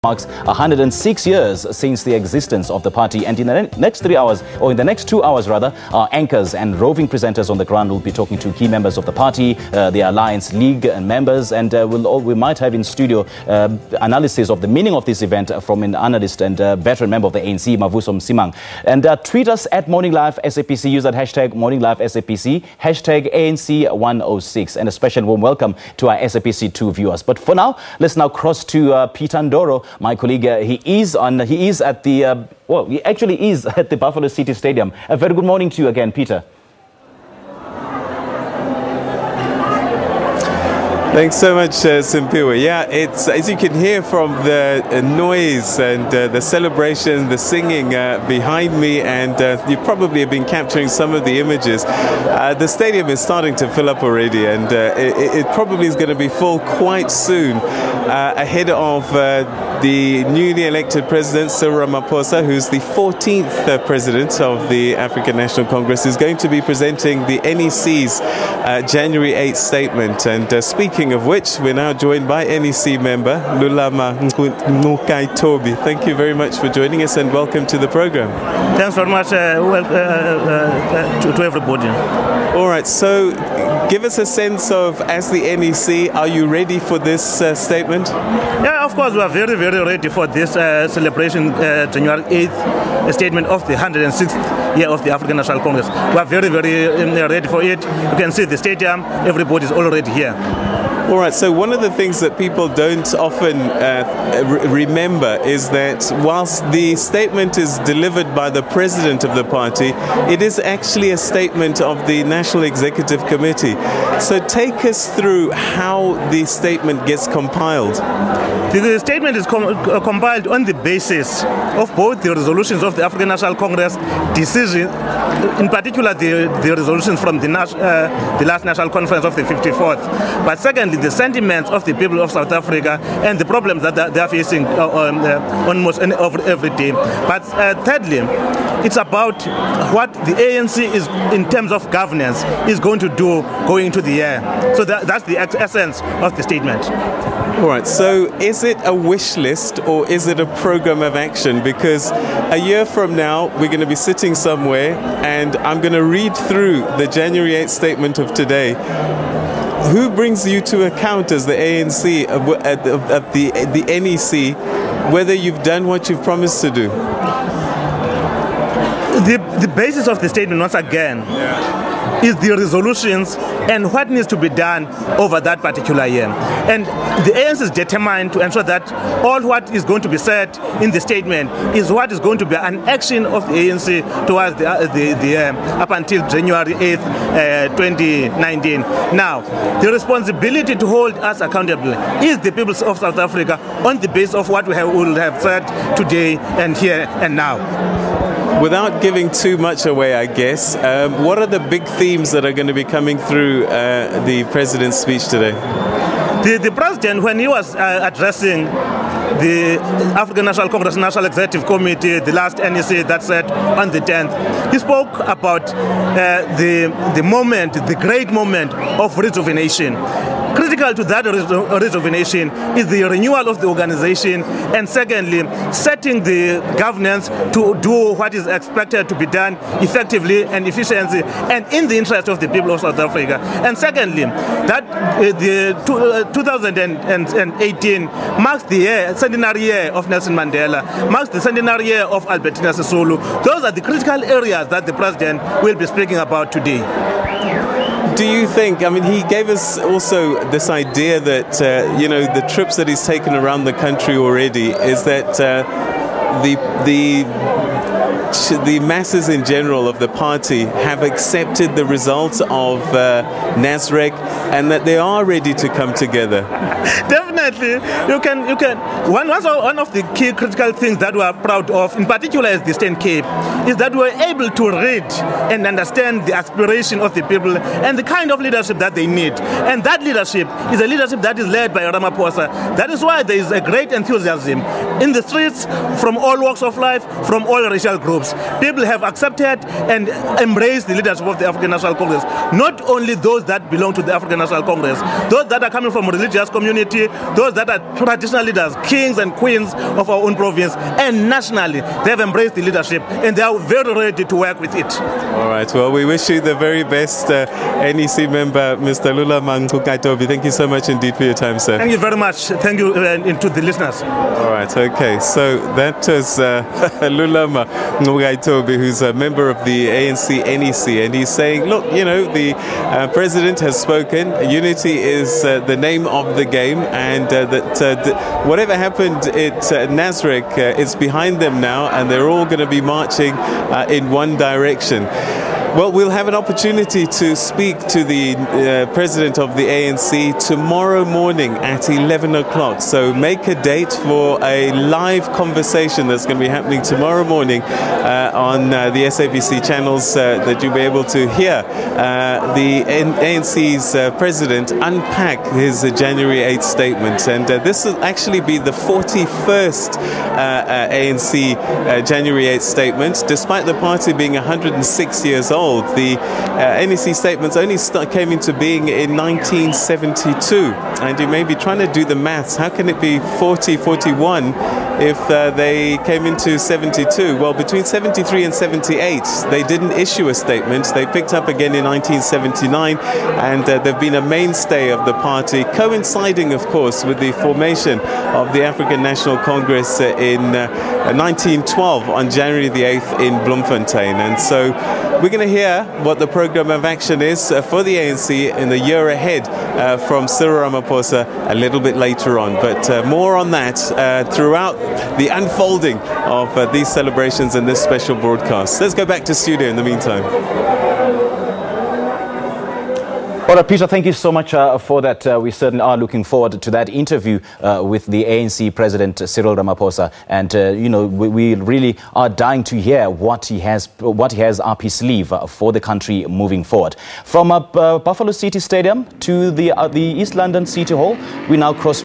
Marks 106 years since the existence of the party, and in the next 3 hours, or in the next 2 hours rather, our anchors and roving presenters on the ground will be talking to key members of the party, the Alliance League and members, and we might have in studio analysis of the meaning of this event from an analyst and veteran member of the ANC, Mavuso Msimang. And tweet us at Morning Live SABC, use that hashtag Morning Live SABC, hashtag ANC106, and a special warm welcome to our SABC2 viewers. But for now, let's now cross to Peter Ndoro, my colleague. He actually is at the Buffalo City Stadium. A very good morning to you again, Peter. Thanks so much, Simpiwe. Yeah, it's, as you can hear from the noise and the celebration, the singing behind me, and you probably have been capturing some of the images. The stadium is starting to fill up already, and it probably is going to be full quite soon, ahead of the newly elected president, Cyril Ramaphosa, who's the 14th president of the African National Congress, is going to be presenting the NEC's January 8th statement. And speaking of which, we're now joined by NEC member Lulama Nkaitobi. Thank you very much for joining us and welcome to the program. Thanks very much. To everybody. All right, so give us a sense of, as the NEC, are you ready for this statement? Yeah, of course, we are very, very ready for this celebration, January 8th, statement of the 106th year of the African National Congress. We are very, very ready for it. You can see the stadium, everybody is already here. All right, so one of the things that people don't often remember is that whilst the statement is delivered by the president of the party, it is actually a statement of the National Executive Committee. So take us through how the statement gets compiled. The statement is compiled on the basis of both the resolutions of the African National Congress decision, in particular the resolutions from the last National Conference of the 54th, but secondly the sentiments of the people of South Africa and the problems that they are facing almost every day. But thirdly, it's about what the ANC is, in terms of governance, is going to do going into the year. So that's the essence of the statement. All right, so is it a wish list or is it a program of action? Because a year from now, we're going to be sitting somewhere and I'm going to read through the January 8th statement of today. Who brings you to account as the ANC, the NEC, whether you've done what you've promised to do? The basis of the statement, once again, is the resolutions and what needs to be done over that particular year. And the ANC is determined to ensure that all what is going to be said in the statement is what is going to be an action of the ANC towards the year up until January 8th, 2019. Now, the responsibility to hold us accountable is the people of South Africa on the basis of what we will have said today and here and now. Without giving too much away, I guess, what are the big themes that are going to be coming through the president's speech today? The president, when he was addressing the African National Congress National Executive Committee, the last NEC that said on the 10th, he spoke about the moment, the great moment of rejuvenation. Critical to that rejuvenation is the renewal of the organization, and secondly, setting the governance to do what is expected to be done effectively and efficiently and in the interest of the people of South Africa. And secondly, that the 2018 marks the centenary year of Nelson Mandela, marks the centenary year of Albertina Sisulu. Those are the critical areas that the president will be speaking about today. Do you think, I mean, he gave us also this idea that, you know, the trips that he's taken around the country already is that the masses in general of the party have accepted the results of NASREC and that they are ready to come together. Definitely, you can. One of the key critical things that we are proud of, in particular as the Eastern Cape, is that we are able to read and understand the aspiration of the people and the kind of leadership that they need. And that leadership is a leadership that is led by Ramaphosa. That is why there is a great enthusiasm in the streets from all walks of life, from all racial social groups. People have accepted and embraced the leadership of the African National Congress. Not only those that belong to the African National Congress, those that are coming from a religious community, those that are traditional leaders, kings and queens of our own province, and nationally, they have embraced the leadership and they are very ready to work with it. All right, well, we wish you the very best, NEC member, Mr. Lula Mangukatobi. Thank you so much indeed for your time, sir. Thank you very much. Thank you to the listeners. All right, okay, so that was Lula Mangukatobi, who's a member of the ANC NEC, and he's saying, look, you know, the president has spoken, unity is the name of the game, and that whatever happened at Nasrec, it's behind them now, and they're all going to be marching in one direction. Well, we'll have an opportunity to speak to the president of the ANC tomorrow morning at 11 o'clock. So make a date for a live conversation that's going to be happening tomorrow morning on the SABC channels that you'll be able to hear the ANC's president unpack his January 8th statement. And this will actually be the 41st ANC January 8th statement. Despite the party being 106 years old, the NEC statements only came into being in 1972, and you may be trying to do the maths. How can it be 41 if they came into 72? Well, between 73 and 78, they didn't issue a statement. They picked up again in 1979, and they've been a mainstay of the party, coinciding, of course, with the formation of the African National Congress in 1912 on January the 8th in Bloemfontein. And so we're going to hear what the program of action is for the ANC in the year ahead from Cyril Ramaphosa a little bit later on. But more on that throughout the unfolding of these celebrations and this special broadcast. Let's go back to studio in the meantime. All right, Peter, thank you so much for that. We certainly are looking forward to that interview with the ANC President Cyril Ramaphosa. And, you know, we really are dying to hear what he has up his sleeve for the country moving forward. From Buffalo City Stadium to the East London City Hall, we now cross